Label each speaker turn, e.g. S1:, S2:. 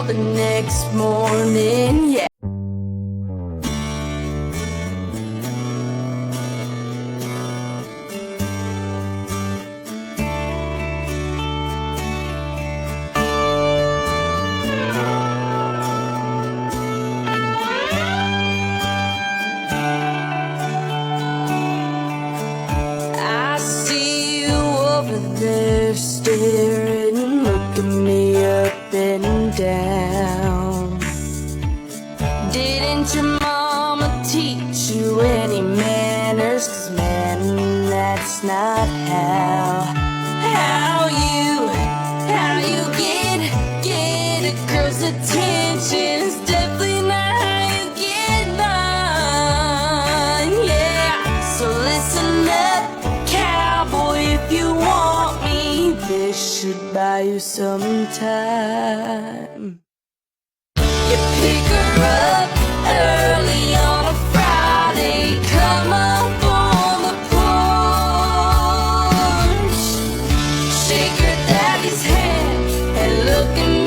S1: call the next morning, yeah. I see you over there staring, looking me up and down. Didn't your mama teach you any manners? 'Cause man, that's not how you get a girl's attention. It's definitely not how you get mine, yeah. So listen up, cowboy, if you want me, this should buy you some time. You pick her up early on a Friday, come up on the porch, shake her daddy's hand and look at me.